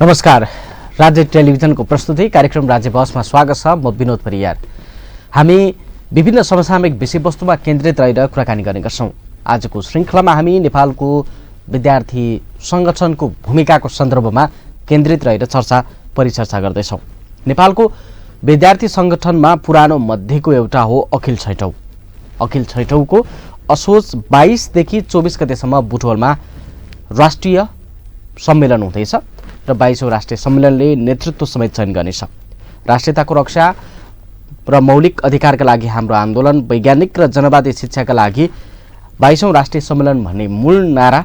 नमस्कार, राज्य टेलिभिजनको प्रस्तुति कार्यक्रम राज्य बसमा स्वागत छ। म विनोद परियार। हामी विभिन्न समसामयिक विषयवस्तुमा केन्द्रित रहेर कुराकानी गर्ने गर्छौं। आजको श्रृङ्खलामा हामी नेपालको विद्यार्थी संगठनको भूमिकाको सन्दर्भमा केन्द्रित रहेर परिचर्चा गर्दैछौं। नेपालको विद्यार्थी संगठनमा पुरानो मध्येको एउटा हो अखिल छैठौं। अखिल छैठौंको असोज 22 देखि 24 गतेसम्म बुटवलमा राष्ट्रिय सम्मेलन हुँदैछ र 22औं राष्ट्रिय सम्मेलनले नेतृत्व समेत चयन गर्नेछ। राष्ट्रियताको रक्षा र मौलिक अधिकारका लागि हाम्रो आन्दोलन, वैज्ञानिक र जनवादी शिक्षाका लागि 22औं राष्ट्रिय सम्मेलन भन्ने मूल नारा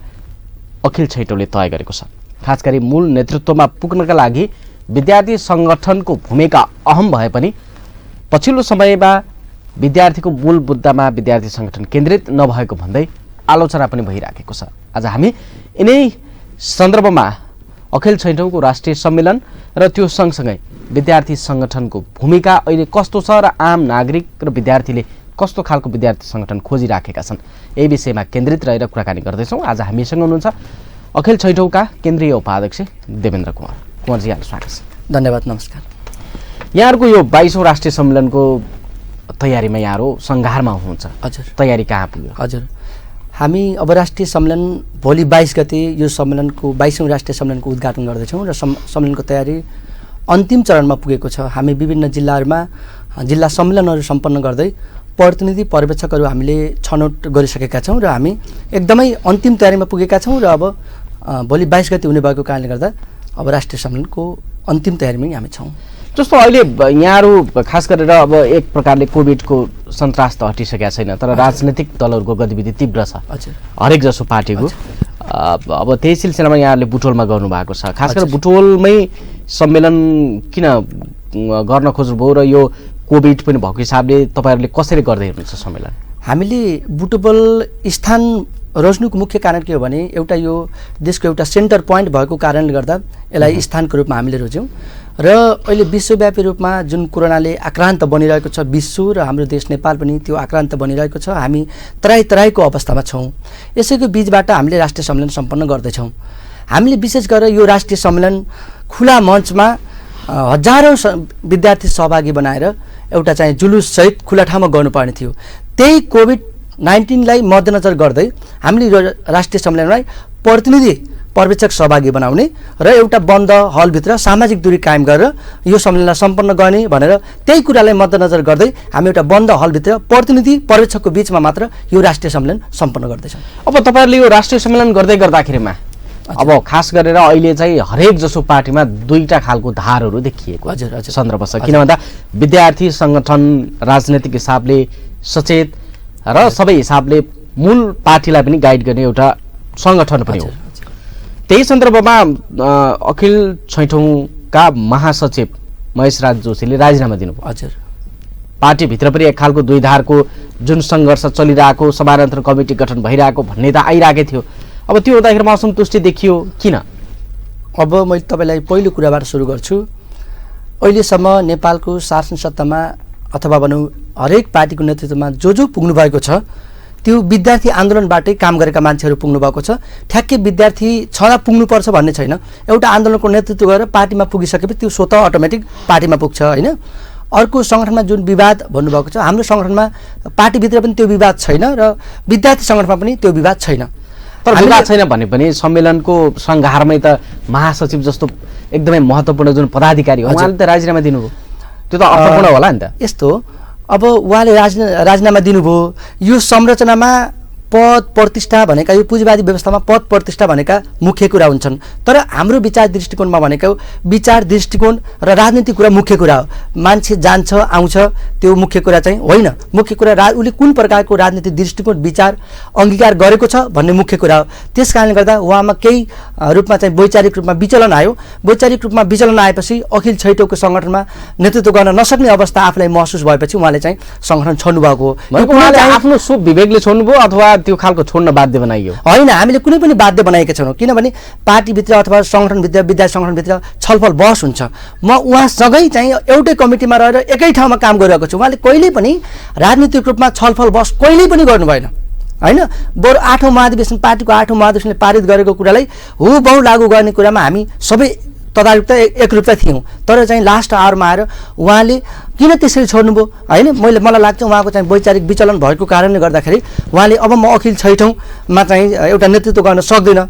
अखिल छैठौंले तय गरेको छ। खासगरी मूल नेतृत्वमा पुग्नका लागि विद्यार्थी संगठनको भूमिका अहम भए पनि पछिल्लो समयमा विद्यार्थीको मूल मुद्दामा विद्यार्थी संगठन केन्द्रित नभएको भन्दै आलोचना पनि भइराखेको छ। आज हामी यिनै सन्दर्भमा अखिल छैठौंको राष्ट्रिय सम्मेलन र त्यो सँगसँगै विद्यार्थी संगठनको भूमिका अहिले कस्तो छ र आम नागरिक र विद्यार्थीले कस्तो खालको विद्यार्थी संगठन खोजिराखेका छन्, यही विषयमा केन्द्रित रहेर कुराकानी गर्दैछौँ। आज हामीसँग हुनुहुन्छ अखिल छैठौंका केन्द्रीय उपाध्यक्ष देवेन्द्र कुमार। कुमारजी, यहाँलाई स्वागत छ। धन्यवाद, नमस्कार। यहाँहरूको यो 22औं राष्ट्रिय सम्मेलनको तयारीमा यहाँहरू सङ्घारमा हुनुहुन्छ। हजुर। तयारी कहाँ पुग्यो? हजुर, हामी अब राष्ट्रिय सम्मेलन भोलि 22 गते यो सम्मेलनको 22औं राष्ट्रिय सम्मेलनको उद्घाटन गर्दैछौँ र सम्मेलनको तयारी अन्तिम चरणमा पुगेको छ। हामी विभिन्न जिल्लाहरूमा जिल्ला सम्मेलनहरू सम्पन्न गर्दै प्रतिनिधि पर्यवेक्षकहरू हामीले छनौट गरिसकेका छौँ र हामी एकदमै अन्तिम तयारीमा पुगेका छौँ र अब भोलि 22 गते हुने भएको कारणले गर्दा अब राष्ट्रिय सम्मेलनको अन्तिम तयारीमै हामी छौँ। जस्तो अहिले यहाँहरू खास गरेर अब एक प्रकारले कोभिडको सन्तास त हटिसकेका छैन, तर राजनैतिक दलहरूको गतिविधि तीव्र छ। हजुर। हरेक जसो पार्टीको अब त्यही सिलसिलामा यहाँहरूले बुटवलमा गर्नुभएको छ। खास गरेर बुटवलमै सम्मेलन किन गर्न खोज्नुभयो र यो कोभिड पनि भएको हिसाबले तपाईँहरूले कसरी गर्दै हुनुहुन्छ सम्मेलन? हामीले बुटवल स्थान रोज्नुको मुख्य कारण के हो भने एउटा यो देशको एउटा सेन्टर पोइन्ट भएको कारणले गर्दा यसलाई स्थानको रूपमा हामीले रोज्यौँ र अहिले विश्वव्यापी रूपमा जुन कोरोनाले आक्रान्त बनिरहेको छ विश्व र हाम्रो देश नेपाल पनि त्यो आक्रान्त बनिरहेको छ। हामी तराई अवस्थामा छौँ। यसैको बीचबाट हामीले राष्ट्रिय सम्मेलन सम्पन्न गर्दैछौँ। हामीले विशेष गरेर यो राष्ट्रिय सम्मेलन खुला मञ्चमा हजारौँ विद्यार्थी सहभागी बनाएर एउटा चाहिँ जुलुससहित खुला ठाउँमा गर्नुपर्ने थियो। त्यही कोभिड-19 लाई मध्यनजर गर्दै हामीले राष्ट्रिय सम्मेलनलाई प्रतिनिधि पर्यवेक्षक सहभागी बनाउने र एउटा बन्द हलभित्र सामाजिक दूरी कायम गरेर यो सम्मेलनलाई सम्पन्न गर्ने भनेर त्यही कुरालाई मध्यनजर गर्दै हामी एउटा बन्द हलभित्र प्रतिनिधि पर्यवेक्षकको बीचमा मात्र यो राष्ट्रिय सम्मेलन सम्पन्न गर्दैछौँ। अब तपाईँहरूले यो राष्ट्रिय सम्मेलन गर्दाखेरिमा अब खास गरेर अहिले चाहिँ हरेक जसो पार्टीमा दुईटा खालको धारहरू देखिएको सन्दर्भ छ। किन भन्दा विद्यार्थी संगठन राजनैतिक हिसाबले सचेत र सबै हिसाबले मूल पार्टीलाई पनि गाइड गर्ने एउटा संगठन पनि हो। त्यही सन्दर्भमा अखिल छैठौंका महासचिव महेश राज जोशीले राजीनामा दिनुभयो। हजुर। पार्टीभित्र पनि एक खालको दुई धारको जुन सङ्घर्ष चलिरहेको, समानान्तर कमिटी गठन भइरहेको भन्ने त आइरहेकै थियो। अब त्यो हुँदाखेरिमा असन्तुष्टि देखियो, किन? अब मैले तपाईँलाई पहिलो कुराबाट सुरु गर्छु। अहिलेसम्म नेपालको शासन सत्तामा अथवा भनौँ हरेक पार्टीको नेतृत्वमा जो पुग्नु भएको छ त्यो विद्यार्थी आन्दोलनबाटै काम गरेका मान्छेहरू पुग्नु भएको छ। ठ्याक्कै विद्यार्थी छँदा पुग्नुपर्छ भन्ने छैन। एउटा आन्दोलनको नेतृत्व गरेर पार्टीमा पुगिसकेपछि त्यो स्वतः अटोमेटिक पार्टीमा पुग्छ, होइन? अर्को सङ्गठनमा जुन विवाद भन्नुभएको छ, हाम्रो सङ्गठनमा पार्टीभित्र पनि त्यो विवाद छैन र विद्यार्थी सङ्गठनमा पनि त्यो विवाद छैन। तर विवाद छैन भने पनि सम्मेलनको सङ्घारमै त महासचिव जस्तो एकदमै महत्त्वपूर्ण जुन पदाधिकारी हो उहाँले त राजीनामा दिनुभयो, त्यो त अर्थपूर्ण होला नि त। यस्तो अब उहाँले राजीनामा दिनुभयो। यो संरचनामा पद प्रतिष्ठा भनेका, यो पुँजीवादी व्यवस्थामा पद प्रतिष्ठा भनेका मुख्य कुरा हुन्छन्, तर हाम्रो विचार दृष्टिकोणमा भनेको विचार दृष्टिकोण र राजनीतिक कुरा मुख्य कुरा हो। मान्छे जान्छ आउँछ त्यो मुख्य कुरा चाहिँ होइन। मुख्य कुरा उसले कुन प्रकारको राजनीतिक दृष्टिकोण विचार अङ्गीकार गरेको छ भन्ने मुख्य कुरा हो। त्यस कारणले गर्दा उहाँमा केही रूपमा चाहिँ वैचारिक रूपमा विचलन आयो। वैचारिक रूपमा विचलन आएपछि अखिल छैठौंको सङ्गठनमा नेतृत्व गर्न नसक्ने अवस्था आफूलाई महसुस भएपछि उहाँले चाहिँ सङ्गठन छोड्नुभएको हो। उहाँले आफ्नो शुभ विवेकले छोड्नुभयो अथवा त्यो खालको छोड्न बाध्य बनाइयो? होइन, हामीले कुनै पनि बाध्य बनाएका छैनौँ। किनभने पार्टीभित्र अथवा सङ्गठनभित्र, विद्यार्थी सङ्गठनभित्र छलफल बहस हुन्छ। म उहाँसँगै चाहिँ एउटै कमिटीमा रहेर एकै ठाउँमा काम गरिरहेको छु। उहाँले कहिल्यै पनि राजनीतिक रूपमा छलफल बहस कहिल्यै पनि गर्नु भएन, होइन? बरु 8औं महाधिवेशन पार्टीको 8औं महाधिवेशनले पारित गरेको कुरालाई हुबहु लागू गर्ने कुरामा हामी सबै तदारुकता एकरूपता थियौँ, तर चाहिँ लास्ट आवरमा आएर उहाँले किन त्यसरी छोड्नुभयो होइन, मलाई लाग्छ उहाँको चाहिँ वैचारिक विचलन भएको कारणले गर्दाखेरि उहाँले अब म अखिल छैठौँमा चाहिँ एउटा नेतृत्व गर्न सक्दिनँ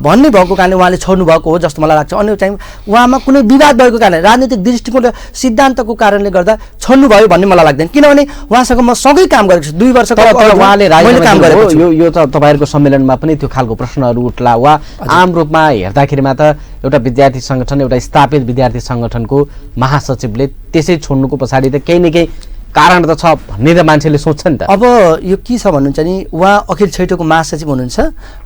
भन्ने भएको कारणले उहाँले छोड्नु भएको हो जस्तो मलाई लाग्छ। अनि चाहिँ उहाँमा कुनै विवाद भएको कारणले, राजनीतिक दृष्टिकोण र सिद्धान्तको कारणले गर्दा छोड्नु भयो भन्ने मलाई लाग्दैन, किनभने उहाँसँग म सँगै काम गरेको छु 2 वर्षको उहाँले काम गरेको छु। यो त तपाईँहरूको सम्मेलनमा पनि त्यो खालको प्रश्नहरू उठ्ला वा आम रूपमा हेर्दाखेरिमा त एउटा विद्यार्थी सङ्गठन, एउटा स्थापित विद्यार्थी सङ्गठनको महासचिवले त्यसै छोड्नुको पछाडि त केही न केही कारण त छ भन्ने त मान्छेले सोध्छ नि त। अब यो के छ भन्नुहुन्छ नि, उहाँ अखिल छैठौँको महासचिव हुनुहुन्छ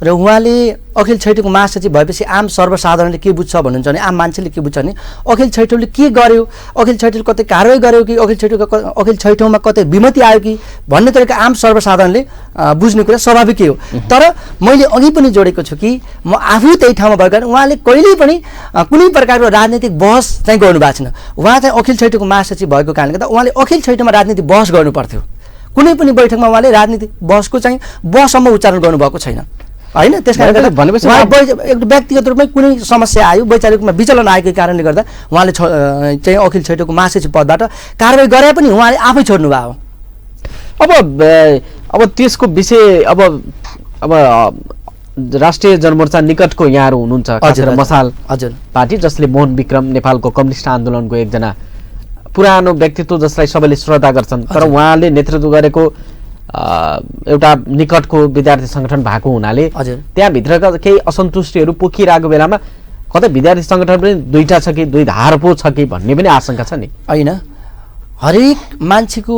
र उहाँले अखिल छैठौँको महासचिव भएपछि आम सर्वसाधारणले के बुझ्छ भन्नुहुन्छ भने, आम मान्छेले के बुझ्छ भने अखिल छैठौँले के गर्यो, अखिल छैठौँले कतै कारवाही गर्यो कि अखिल छैठौँमा कतै विमति आयो कि भन्ने तरिका आम सर्वसाधारणले बुझ्ने कुरा स्वाभाविकै हो। तर मैले अघि पनि जोडेको छु कि म आफू त्यही ठाउँमा भएको कारण उहाँले कहिल्यै पनि कुनै प्रकारको राजनीतिक बहस चाहिँ गर्नु भएको छैन। उहाँ चाहिँ अखिल छैठौँको महासचिव भएको कारणले गर्दा उहाँले अखिल छैठौँमा राजनीतिक बहस गर्नु पर्थ्यो, कुनै पनि बैठकमा उहाँले राजनीतिक बहसको चाहिँ बहसम्म उच्चारण गर्नुभएको छैन होइन। त्यस कारणले भनेपछि एउटा व्यक्तिगत रूपमै कुनै समस्या आयो, वैचारिक रूपमा विचलन आएको कारणले गर्दा उहाँले चाहिँ अखिल छैठौँको महासचिव पदबाट कारवाही गरे पनि उहाँले आफै छोड्नु भयो। अब त्यसको विषय अब राष्ट्रिय जनमोर्चा निकटको यहाँहरू हुनुहुन्छ, मसाल हजुर पार्टी, जसले मोहन विक्रम नेपालको कम्युनिस्ट आन्दोलनको एकजना पुरानो व्यक्तित्व जसलाई सबैले श्रद्धा गर्छन्, तर उहाँले नेतृत्व गरेको एउटा निकटको विद्यार्थी सङ्गठन भएको हुनाले त्यहाँभित्रका केही असन्तुष्टिहरू पोखिरहेको बेलामा कतै विद्यार्थी सङ्गठन पनि दुईटा छ कि दुई धार पो छ कि भन्ने पनि आशंका छ नि। होइन, हरेक मान्छेको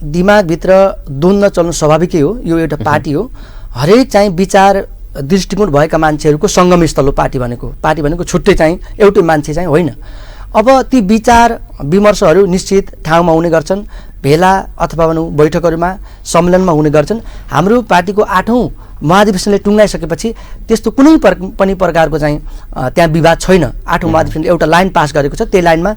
दिमागभित्र द्वन्द्व चल्नु स्वाभाविकै हो, यो एउटा पार्टी हो, हरेक चाहिँ विचार दृष्टिकोण भएका मान्छेहरूको सङ्गम स्थल हो पार्टी भनेको छुट्टै चाहिँ एउटै मान्छे चाहिँ होइन। अब ती विचार विमर्शहरू निश्चित ठाउँमा हुने गर्छन्, भेला अथवा भनौँ बैठकहरूमा सम्मेलनमा हुने गर्छन्। हाम्रो पार्टीको 8औं महाधिवेशनले टुङ्गाइसकेपछि त्यस्तो कुनै पनि प्रकारको चाहिँ त्यहाँ विवाद छैन। 8औं महाधिवेशनले एउटा लाइन पास गरेको छ, त्यही लाइनमा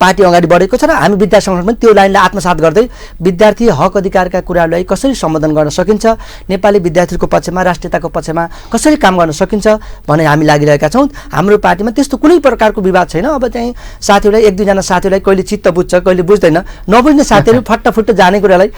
पार्टी अगाडि बढेको छ र हामी विद्यार्थी सङ्गठन पनि त्यो लाइनलाई आत्मसात गर्दै विद्यार्थी हक अधिकारका कुराहरूलाई कसरी सम्बोधन गर्न सकिन्छ, नेपाली विद्यार्थीहरूको पक्षमा, राष्ट्रियताको पक्षमा कसरी काम गर्न सकिन्छ भने हामी लागिरहेका छौँ। हाम्रो पार्टीमा त्यस्तो कुनै प्रकारको विवाद छैन। अब चाहिँ साथीहरूलाई 1-2 जना साथीहरूलाई कहिले चित्त बुझ्छ कहिले बुझ्दैन, नबुझ्ने साथीहरू फट्टाफुट्ट जाने कुरालाई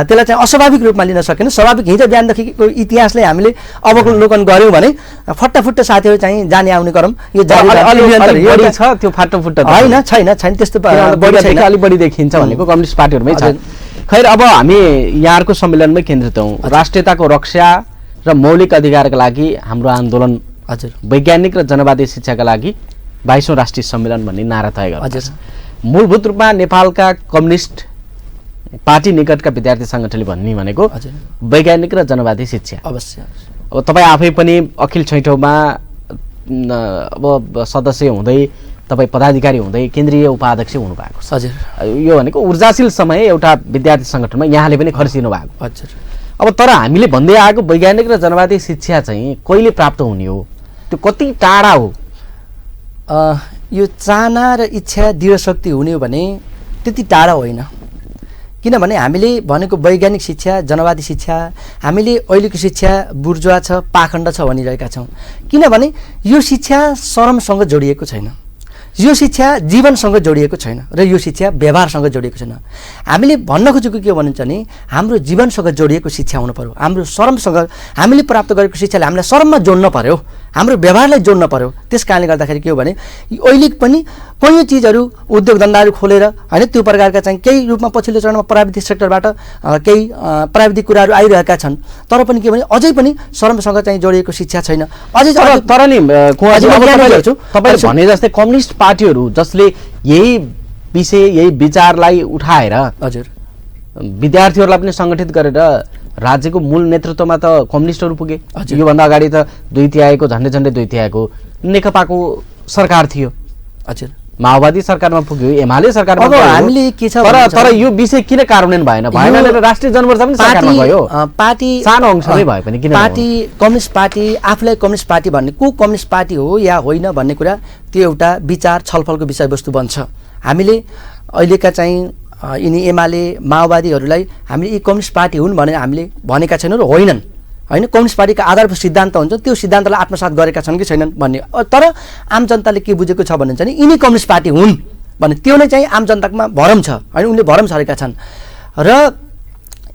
त्यसलाई चाहिँ अस्वाभाविक रूपमा लिन सकेन। स्वाभाविक हिजो बिहानदेखिको इतिहासलाई हामीले अवलोकन गऱ्यौँ भने फट्टाफुट्ट साथीहरू चाहिँ जाने आउने क्रम यो जारी छ। त्यो फट्टाफुट्ट होइन, छैन त्यस्तो अलिक बढी देखिन्छ भनेको कम्युनिस्ट पार्टीहरूमै छ। खैर, अब हामी यहाँहरूको सम्मेलनमै केन्द्रित हौँ। राष्ट्रियताको रक्षा र मौलिक अधिकारका लागि हाम्रो आन्दोलन, हजुर, वैज्ञानिक र जनवादी शिक्षाका लागि 22औं राष्ट्रिय सम्मेलन भन्ने नारा तय गर्छ। मूलभूत रूपमा नेपालका कम्युनिस्ट पार्टी निकटका विद्यार्थी सङ्गठनले भन्ने भनेको वैज्ञानिक र जनवादी शिक्षा। अवश्य। अब तपाईँ आफै पनि अखिल छैठौँमा अब सदस्य हुँदै, तपाईँ पदाधिकारी हुँदै केन्द्रीय उपाध्यक्ष हुनुभएको छ। हजुर, यो भनेको ऊर्जाशील समय एउटा विद्यार्थी सङ्गठनमा यहाँले पनि खर्चिनु भएको। हजुर। अब तर हामीले भन्दै आएको वैज्ञानिक र जनवादी शिक्षा चाहिँ कहिले प्राप्त हुने हो, त्यो कति टाढा हो? यो चाहना र इच्छा दृढ शक्ति हुने हो भने त्यति टाढा होइन, किनभने हामीले भनेको वैज्ञानिक शिक्षा, जनवादी शिक्षा, हामीले अहिलेको शिक्षा बुर्जुवा छ, पाखण्ड छ भनिरहेका छौँ। किनभने यो शिक्षा शरमसँग जोडिएको छैन, यो शिक्षा जीवनसँग जोडिएको छैन र यो शिक्षा व्यवहारसँग जोडिएको छैन। हामीले भन्न खोजेको के हो भनिन्छ भने हाम्रो जीवनसँग जोडिएको शिक्षा हुनु पर्यो। हाम्रो शरमसँग हामीले प्राप्त गरेको शिक्षाले हामीलाई शरममा जोड्न पर्यो, हाम्रो व्यवहारलाई जोड्न पर्यो। त्यस कारणले गर्दाखेरि के हो भने अहिले पनि कयौँ चिजहरू उद्योग धन्दाहरू खोलेर होइन, त्यो प्रकारका चाहिँ केही रूपमा पछिल्लो चरणमा प्राविधिक सेक्टरबाट केही प्राविधिक कुराहरू आइरहेका छन्, तर पनि के भने अझै पनि शरमसँग चाहिँ जोडिएको शिक्षा छैन। अझै तर नि तपाईँले भने जस्तै कम्युनिस्ट पार्टीहरू जसले यही विषय, यही विचारलाई उठाएर हजुर विद्यार्थीहरूलाई पनि सङ्गठित गरेर राज्यको मूल नेतृत्वमा त कम्युनिस्टहरू पुगे। योभन्दा अगाडि त 2/3 झन्डै 2/3 नेकपाको सरकार थियो। हजुर, माओवादी सरकारमा पुग्यो, एमाले सरकारमा पुग्यो। हामीले के छ तर यो विषय किन कार्यान्वयन भएन भनेर राष्ट्रिय जनमोर्चा पनि सरकारमा गयो। पार्टी सानो अंशमै भए पनि किन पार्टी कम्युनिस्ट पार्टी आफूलाई कम्युनिस्ट पार्टी भन्ने को कम्युनिस्ट पार्टी हो या होइन भन्ने कुरा त्यो एउटा विचार छलफलको विषयवस्तु बन्छ। हामीले अहिलेका चाहिँ यिनी एमाले माओवादीहरूलाई हामीले यी कम्युनिस्ट पार्टी हुन् भनेर हामीले भनेका छैनौँ र होइनन्। होइन कम्युनिस्ट पार्टीका आधारभूत सिद्धान्त हुन्छ त्यो सिद्धान्तलाई आत्मसात गरेका छन् कि छैनन् भन्ने। तर आम जनताले के बुझेको छ भने चाहिँ यिनी कम्युनिस्ट पार्टी हुन् भने त्यो नै चाहिँ आम जनतामा भरम छ होइन, उनले भरम छरेका छन्। र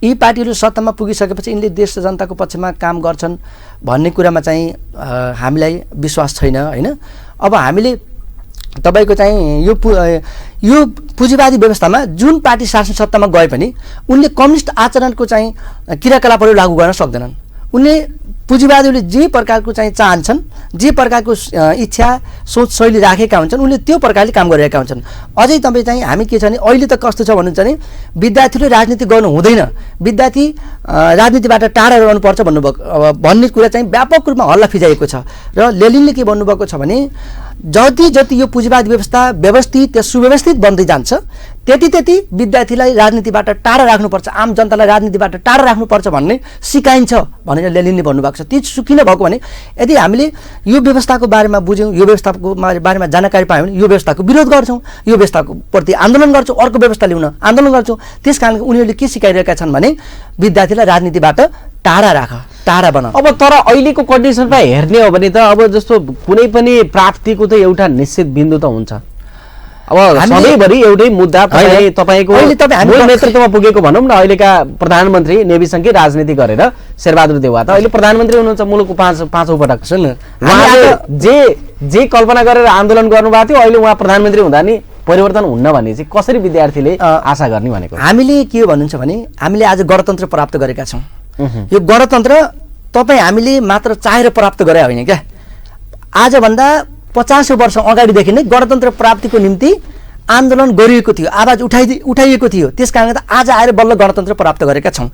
यी पार्टीहरू सत्तामा पुगिसकेपछि यिनले देश र जनताको पक्षमा काम गर्छन् भन्ने कुरामा चाहिँ हामीलाई विश्वास छैन होइन। अब हामीले तपाईको चाहिँ यो पुँजीवादी व्यवस्थामा जुन पार्टी शासन सत्तामा गए पनि उनले कम्युनिस्ट आचरणको चाहिँ क्रियाकलापहरू लागू गर्न सक्दैनन्। उनले पुँजीवादीहरूले जे प्रकारको चाहिँ चाहन्छन्, जे प्रकारको इच्छा सोच शैली राखेका हुन्छन् उनले त्यो प्रकारले काम गरिरहेका हुन्छन्। अझै तपाईँ चाहिँ हामी के छ भने अहिले त कस्तो छ भन्नुहुन्छ भने विद्यार्थीले राजनीति गर्नु हुँदैन, विद्यार्थी राजनीतिबाट टाढा रहनुपर्छ भन्ने कुरा चाहिँ व्यापक रूपमा हल्ला फिजाइएको छ। र लेनिनले के भन्नुभएको छ भने जति जति यो पुँजीवादी व्यवस्था व्यवस्थित या सुव्यवस्थित बन्दै जान्छ त्यति त्यति विद्यार्थीलाई राजनीतिबाट टाढा राख्नुपर्छ, आम जनतालाई राजनीतिबाट टाढा राख्नुपर्छ भन्ने सिकाइन्छ भनेर लेनिनले भन्नुभएको छ। त्यो किन भएको भने यदि हामीले यो व्यवस्थाको बारेमा बुझ्यौँ, यो व्यवस्थाको बारेमा जानकारी पायौँ भने यो व्यवस्थाको विरोध गर्छौँ, यो व्यवस्थाको प्रति आन्दोलन गर्छौँ, अर्को व्यवस्था ल्याउन आन्दोलन गर्छौँ। त्यस कारण उनीहरूले के सिकाइरहेका छन् भने विद्यार्थीलाई राजनीतिबाट टाढा राख, टाढा बना। अब तर अहिलेको कन्डिसनमा हेर्ने हो भने त अब जस्तो कुनै पनि प्राप्तिको त एउटा निश्चित बिन्दु त हुन्छ। अब सधैँभरि एउटै मुद्दा तपाईँको मूल नेतृत्वमा पुगेको भनौँ न, अहिलेका प्रधानमन्त्री नेविसँगै राजनीति गरेर शेरबहादुर देउवा त अहिले प्रधानमन्त्री हुनुहुन्छ मुलुकको पाँचौँ पटक। उहाँले जे कल्पना गरेर आन्दोलन गर्नुभएको थियो अहिले उहाँ प्रधानमन्त्री हुँदा नि परिवर्तन हुन्न भन्ने चाहिँ कसरी विद्यार्थीले आशा गर्ने भनेको? हामीले के भन्नुहुन्छ भने हामीले आज गणतन्त्र प्राप्त गरेका छौँ। यो गणतन्त्र तपाईँ हामीले मात्र चाहेर प्राप्त गरे होइन क्या, आजभन्दा 50 वर्ष अगाडिदेखि नै गणतन्त्र प्राप्तिको निम्ति आन्दोलन गरिएको थियो, आवाज उठाइएको थियो। त्यस कारण त आज आएर बल्ल गणतन्त्र प्राप्त गरेका छौँ।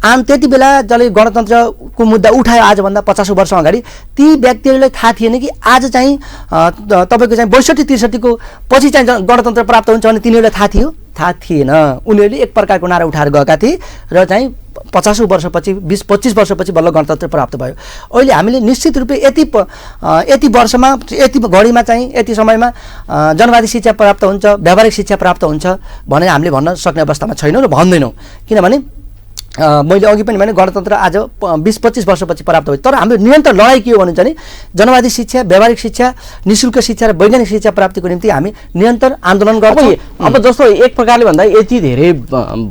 त्यति बेला जसले गणतन्त्रको मुद्दा उठायो आजभन्दा 50 वर्ष अगाडि ती व्यक्तिहरूलाई थाहा थिएन कि आज चाहिँ तपाईँको चाहिँ 62-63 पछि चाहिँ गणतन्त्र प्राप्त हुन्छ भने तिनीहरूलाई थाहा थियो? थाहा थिएन। उनीहरूले एक प्रकारको नारा उठाएर गएका थिए र चाहिँ 50 वर्षपछि 20-25 वर्षपछि बल्ल गणतन्त्र प्राप्त भयो। अहिले हामीले निश्चित रूपले यति वर्षमा यति घडीमा चाहिँ यति समयमा जनवादी शिक्षा प्राप्त हुन्छ, व्यावहारिक शिक्षा प्राप्त हुन्छ भनेर हामीले भन्न सक्ने अवस्थामा छैनौँ र भन्दैनौँ। किनभने मैले अघि पनि भने गणतन्त्र आज 20-25 वर्षपछि प्राप्त भयो। तर हाम्रो निरन्तर लडाइँ के हो भने चाहिँ जनवादी शिक्षा, व्यावहारिक शिक्षा, निःशुल्क शिक्षा र वैज्ञानिक शिक्षा प्राप्तिको निम्ति हामी निरन्तर आन्दोलन गर्छौँ। अब जस्तो एक प्रकारले भन्दा यति धेरै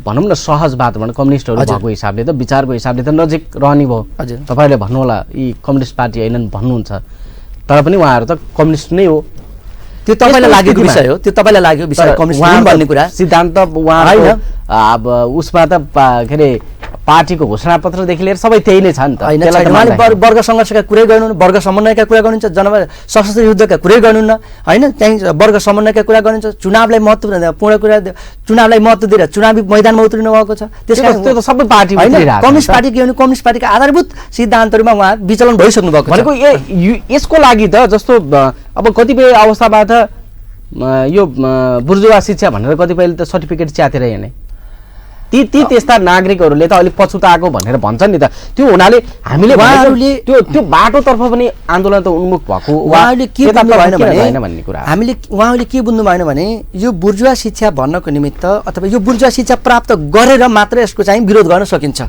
भनौँ न सहज वातावरण कम्युनिस्टहरू भएको हिसाबले त विचारको हिसाबले त नजिक रहने भयो। तपाईँले भन्नुहोला यी कम्युनिस्ट पार्टी होइनन् भन्नुहुन्छ, तर पनि उहाँहरू त कम्युनिस्ट नै हो। त्यो तपाईँलाई लागेको विषय हो, त्यो तपाईँलाई लागेको विषय कम्युनिस्ट भन्ने कुरा सिद्धान्त उहाँ अब उसमा त के अरे पार्टीको घोषणापत्रदेखि लिएर सबै त्यही नै छ नि त। उहाँले वर्ग सङ्घर्षका कुरै गर्नुहुन्न, वर्ग समन्वयका कुरा गर्नुहुन्छ, सशस्त्र युद्धका कुरै गर्नुहुन्न होइन, त्यहीँ वर्ग समन्वयका कुरा गर्नुहुन्छ, चुनावलाई महत्त्वपूर्ण कुरा चुनावलाई महत्त्व दिएर चुनावी मैदानमा उत्रिनु भएको छ। त्यस कारण त्यो त सबै पार्टी कम्युनिस्ट पार्टी के भने कम्युनिस्ट पार्टीका आधारभूत सिद्धान्तहरूमा उहाँ विचलन भइसक्नु भएको भनेको यसको लागि त जस्तो अब कतिपय अवस्थाबाट यो बुर्जुवा शिक्षा भनेर कतिपयले त सर्टिफिकेट च्यातेर हिँड्ने ती त्यस्ता नागरिकहरूले त अलिक पछुताएको भनेर भन्छन् नि त। त्यो हुनाले हामीले त्यो बाटोतर्फ पनि आन्दोलन त उन्मुख भएको उहाँहरूले के बुझ्नु भएन भन्ने कुरा उहाँहरूले के बुझ्नु भएन भने यो बुर्जुवा शिक्षा भन्नको निमित्त अथवा यो बुर्जुवा शिक्षा प्राप्त गरेर मात्र यसको चाहिँ विरोध गर्न सकिन्छ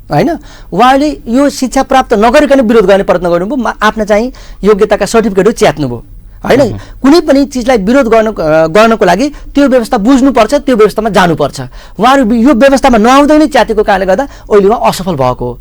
होइन। उहाँहरूले यो शिक्षा प्राप्त नगरिकन विरोध गर्ने प्रयत्न गर्नुभयो, आफ्नो चाहिँ योग्यताका सर्टिफिकेटहरू च्यात्नुभयो होइन। कुनै पनि चिजलाई विरोध गर्नको लागि त्यो व्यवस्था बुझ्नुपर्छ, त्यो व्यवस्थामा जानुपर्छ। उहाँहरू यो व्यवस्थामा नआउँदै नै च्यातेको कारणले गर्दा अहिले उहाँ असफल भएको हो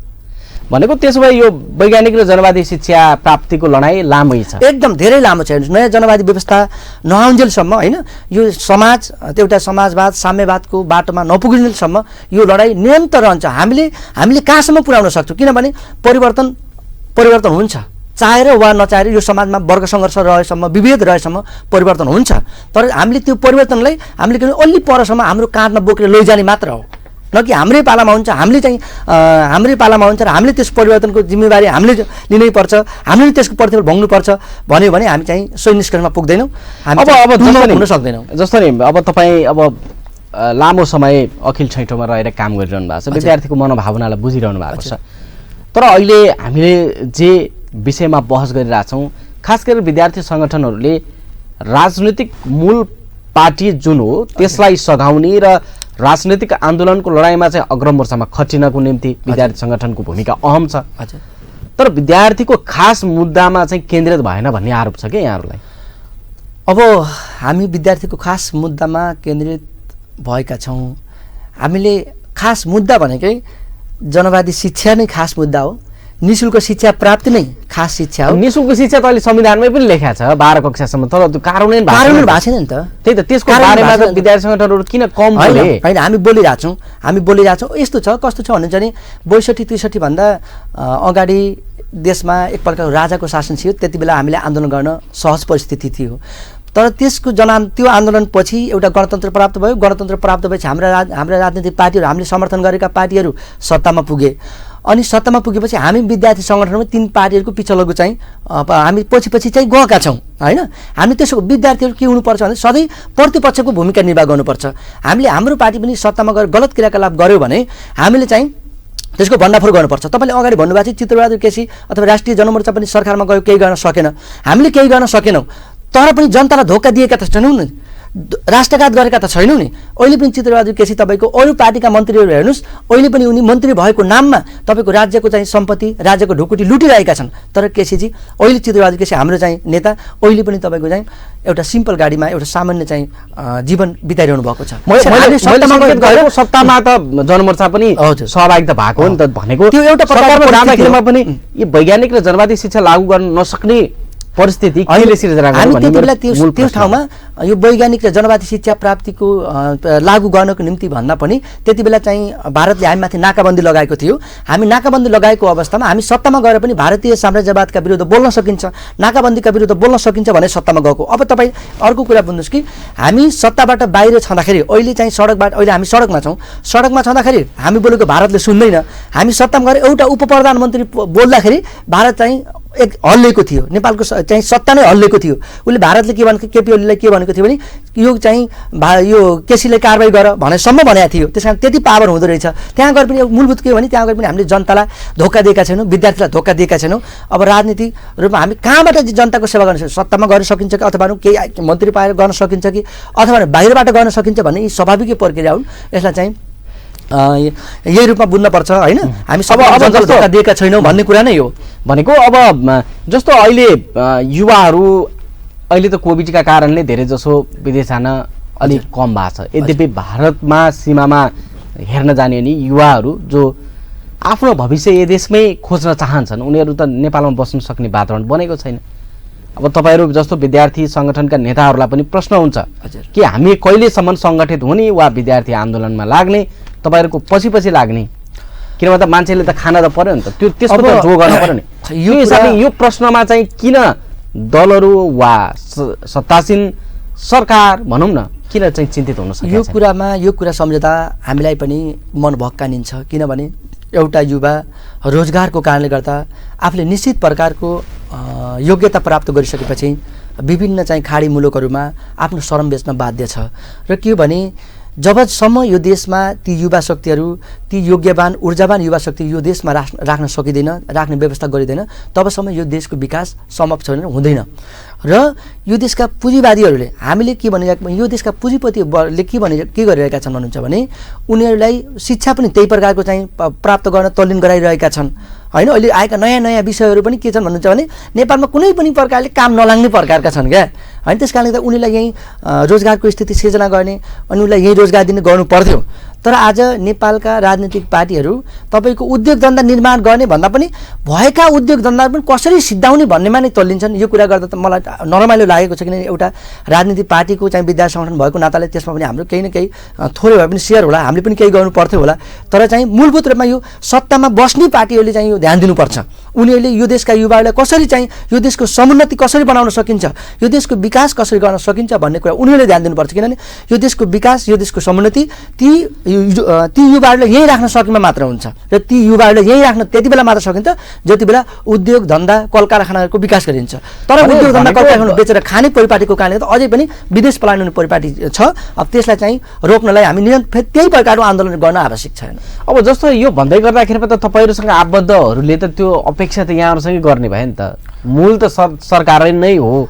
भनेको। त्यसो भए यो वैज्ञानिक र जनवादी शिक्षा प्राप्तिको लडाइँ लामै छ, एकदम धेरै लामो छ। नयाँ जनवादी व्यवस्था नआउन्जेलसम्म होइन, यो समाज एउटा समाजवाद साम्यवादको बाटोमा नपुगिन्जेलसम्म यो लडाइँ निरन्तर रहन्छ। हामीले कहाँसम्म पुर्याउन सक्छौँ? किनभने परिवर्तन हुन्छ, चाहेर वा नचाहेर यो समाजमा वर्ग सङ्घर्ष रहेसम्म, विभेद रहेसम्म परिवर्तन हुन्छ। तर हामीले त्यो परिवर्तनलाई हामीले के अलि परसम्म हाम्रो काँधमा बोकेर लैजाने मात्र हो, न कि हाम्रै पालामा हुन्छ। हाम्रै पालामा हुन्छ र हामीले त्यस परिवर्तनको जिम्मेवारी हामीले लिनै पर्छ, हामीले त्यसको प्रतिफल भोग्नुपर्छ भन्यो भने हामी चाहिँ सही निष्कर्षमा पुग्दैनौँ, हामी हुन सक्दैनौँ। जस्तो नि अब तपाईँ अब लामो समय अखिल छैठौँमा रहेर काम गरिरहनु भएको छ, विद्यार्थीको मनोभावनालाई बुझिरहनु भएको छ। तर अहिले हामीले जे विषयमा बहस गरिरहेछौँ, खास गरेर विद्यार्थी सङ्गठनहरूले राजनैतिक मूल पार्टी जुन हो त्यसलाई सघाउने र राजनैतिक आन्दोलनको लडाइँमा चाहिँ अग्रम मोर्चामा खटिनको निम्ति विद्यार्थी सङ्गठनको भूमिका अहम छ। हजुर। तर विद्यार्थीको खास मुद्दामा चाहिँ केन्द्रित भएन भन्ने आरोप छ क्या यहाँहरूलाई? अब हामी विद्यार्थीको खास मुद्दामा केन्द्रित भएका छौँ। हामीले खास मुद्दा भनेकै जनवादी शिक्षा नै खास मुद्दा हो। निःशुल्क शिक्षा प्राप्ति नै खास शिक्षा हो। निःशुल्क शिक्षा त अहिले संविधानमै पनि लेखेको छ 12 कक्षासम्म, तर त्यो कार्यान्वयन भएको छैन नि त। त्यही त, त्यसको बारेमा त विद्यार्थी सङ्गठनहरू किन कम बोले? होइन, हामी बोलिरहेको छौँ। यस्तो छ, कस्तो छ भन्नुहुन्छ भने 62-63 भन्दा अगाडि देशमा एक प्रकारको राजाको शासन थियो। त्यति बेला हामीले आन्दोलन गर्न सहज परिस्थिति थियो। तर त्यसको त्यो आन्दोलनपछि एउटा गणतन्त्र प्राप्त भयो। गणतन्त्र प्राप्त भएपछि हाम्रा राजनीतिक पार्टीहरू, हामीले समर्थन गरेका पार्टीहरू सत्तामा पुगे। अनि सत्तामा पुगेपछि हामी विद्यार्थी सङ्गठनमा 3 पार्टीहरूको पिछलगु चाहिँ हामी पछि चाहिँ गएका छौँ होइन। हामी त्यसो विद्यार्थीहरू के हुनुपर्छ भने सधैँ प्रतिपक्षको भूमिका निर्वाह गर्नुपर्छ। हामीले हाम्रो पार्टी पनि सत्तामा गएर गलत क्रियाकलाप गर्यो भने हामीले चाहिँ त्यसको भण्डाफोर गर्नुपर्छ। तपाईँले अगाडि भन्नुभएको थियो चित्रबहादुर केसी अथवा राष्ट्रिय जनमोर्चा पनि सरकारमा गयो, केही गर्न सकेन। हामीले केही गर्न सकेनौँ, तर पनि जनतालाई धोका दिएका त छैनौँ नि, राष्ट्रघात गरेका त छैनौँ नि। अहिले पनि चित्रबहादुर केसी तपाईँको अरू पार्टीका मन्त्रीहरू हेर्नुहोस्, अहिले पनि उनी मन्त्री भएको नाममा तपाईँको राज्यको चाहिँ सम्पत्ति, राज्यको ढुकुटी लुटिरहेका छन्। तर केसीजी, अहिले चित्रबहादुर केसी हाम्रो चाहिँ नेता, अहिले पनि तपाईँको चाहिँ एउटा सिम्पल गाडीमा एउटा सामान्य चाहिँ जीवन बिताइरहनु भएको छ। सत्तामा त जनमोर्चा पनि सहभागिता भएको हो नि त भनेको। त्यो एउटा प्रकारको राख्दाखेरिमा पनि यो वैज्ञानिक र जनवादी शिक्षा लागू गर्न नसक्ने परिस्थिति कहिले सिर्जना गर्नु? हामी त्यतिबेला त्यो ठाउँमा यो वैज्ञानिक र जनवादी शिक्षा प्राप्तिको लागू गर्नको निम्ति भन्दा पनि त्यति बेला चाहिँ भारतले हामीमाथि नाकाबन्दी लगाएको थियो। हामी नाकाबन्दी लगाएको अवस्थामा हामी सत्तामा गएर पनि भारतीय साम्राज्यवादका विरुद्ध बोल्न सकिन्छ, नाकाबन्दीका विरुद्ध बोल्न सकिन्छ भने सत्तामा गएको। अब तपाईँ अर्को कुरा बुझ्नुहोस् कि हामी सत्ताबाट बाहिर छँदाखेरि अहिले चाहिँ अहिले हामी सडकमा छौँ। सडकमा छँदाखेरि हामी बोलेको भारतले सुन्दैन। हामी सत्तामा गएर एउटा उप प्रधानमन्त्री बोल्दाखेरि भारत चाहिँ एक हल्लेको थियो, नेपालको चाहिँ सत्ता नै हल्लेको थियो। उसले भारतले के भनेको, केपी ओलीलाई के भनेको थियो भने यो चाहिँ यो केसीलाई कारबाही गर भनेसम्म भनेको थियो। त्यस कारण त्यति पावर हुँदो रहेछ। त्यहाँ गएर पनि मूलभूत के हो भने त्यहाँ गएर पनि हामीले जनतालाई धोका दिएका छैनौँ, विद्यार्थीलाई धोका दिएका छैनौँ। अब राजनीतिक रूपमा हामी कहाँबाट जनताको सेवा गर्न सक्छौँ? सत्तामा गर्न सकिन्छ कि अथवा केही मन्त्री पाएर गर्न सकिन्छ कि अथवा बाहिरबाट गर्न सकिन्छ भन्ने यी स्वाभाविक प्रक्रिया हुन्। यसलाई चाहिँ यही रूपमा बुझ्नुपर्छ होइन। हामी सब अब धोका दिएका छैनौँ भन्ने कुरा नै हो भनेको। अब जस्तो अहिले युवाहरू अहिले त कोभिडका कारणले धेरै जसो विदेश जान अलिक कम भएको छ। यद्यपि भारतमा सीमामा हेर्न जाने नि युवाहरू जो आफ्नो भविष्य यस देशमै खोज्न चाहन्छन्, उनीहरू त नेपालमा बस्न सक्ने वातावरण बनेको छैन। अब तपाईँहरू जस्तो विद्यार्थी सङ्गठनका नेताहरूलाई पनि प्रश्न हुन्छ कि हामी कहिलेसम्म सङ्गठित हुने वा विद्यार्थी आन्दोलनमा लाग्ने, तपाईँहरूको पछि लाग्ने? किनभने त मान्छेले त खाना त पर्यो नि त, त्यो त्यसको त जो गर्न पर्यो नि। यो हिसाबले यो प्रश्नमा चाहिँ किन दलहरू वा सत्तासीन सरकार भनौँ न किन चाहिँ चिन्तित हुन सक्छ? यो कुरा सम्झँदा हामीलाई पनि मन भक्कानिन्छ। किनभने एउटा युवा रोजगारको कारणले गर्दा आफूले निश्चित प्रकारको योग्यता प्राप्त गरिसकेपछि विभिन्न चाहिँ खाडी मुलुकहरूमा आफ्नो श्रम बेच्न बाध्य छ। र के भने जबसम्म यो देशमा ती युवा शक्तिहरू, ती योग्यवान ऊर्जावान युवा शक्ति यो देशमा राख्न सकिँदैन, राख्ने व्यवस्था गरिँदैन, तबसम्म यो देशको विकास सम्भव छैन, हुँदैन। र यो देशका पुँजीवादीहरूले हामीले के भनिरहेको, यो देशका पुँजीपतिले के गरिरहेका छन् भन्नुहुन्छ भने उनीहरूलाई शिक्षा पनि त्यही प्रकारको चाहिँ प्राप्त गर्न तल्लीन गराइरहेका छन् होइन। अहिले आएका नयाँ विषयहरू पनि के छन् भन्नुहुन्छ भने नेपालमा कुनै पनि प्रकारले काम नलाग्ने प्रकारका छन् क्या होइन। त्यस कारणले त उनीहरूलाई यहीँ रोजगारको स्थिति सिर्जना गर्ने अनि उनीहरूलाई यहीँ रोजगार दिने गर्नु पर्थ्यो। तर आज नेपालका राजनीतिक पार्टीहरू तपाईँको उद्योग धन्दा निर्माण गर्ने भन्दा पनि भएका उद्योग धन्दा पनि कसरी सिद्धाउने भन्नेमा नै तल्लिन्छन्। यो कुरा गर्दा त मलाई नरमाइलो लागेको छ, किनभने एउटा राजनीतिक पार्टीको चाहिँ विद्यार्थी सङ्गठन भएको नाताले त्यसमा पनि हाम्रो केही न केही थोरै भए पनि सेयर होला, हामीले पनि केही गर्नु पर्थ्यो होला। तर चाहिँ मूलभूत रूपमा यो सत्तामा बस्ने पार्टीहरूले चाहिँ यो ध्यान दिनुपर्छ। उनीहरूले यो देशका युवाहरूलाई कसरी चाहिँ यो देशको समुन्नति कसरी बनाउन सकिन्छ, यो देशको विकास कसरी गर्न सकिन्छ भन्ने कुरा उनीहरूले ध्यान दिनुपर्छ। किनभने यो देशको विकास, यो देशको समुन्नति ती युवाहरूलाई यहीँ राख्न सकेमा मात्र हुन्छ। र ती युवाहरूलाई यहीँ राख्न त्यति बेला मात्र सकिन्छ जति बेला उद्योग धन्दा कल कारखानाहरूको विकास गरिन्छ। तर उद्योग धन्दा कल कारखाना बेचेर खाने परिपाटीको कारणले त अझै पनि विदेश पलायन हुने परिपाटी छ। अब त्यसलाई चाहिँ रोक्नलाई हामी त्यही प्रकारको आन्दोलन गर्न आवश्यक छैन। अब जस्तो यो भन्दै गर्दाखेरि त तपाईँहरूसँग आबद्धहरूले त त्यो अपेक्षा त यहाँहरूसँगै गर्ने भयो नि त। मूल त सरकारै नै हो।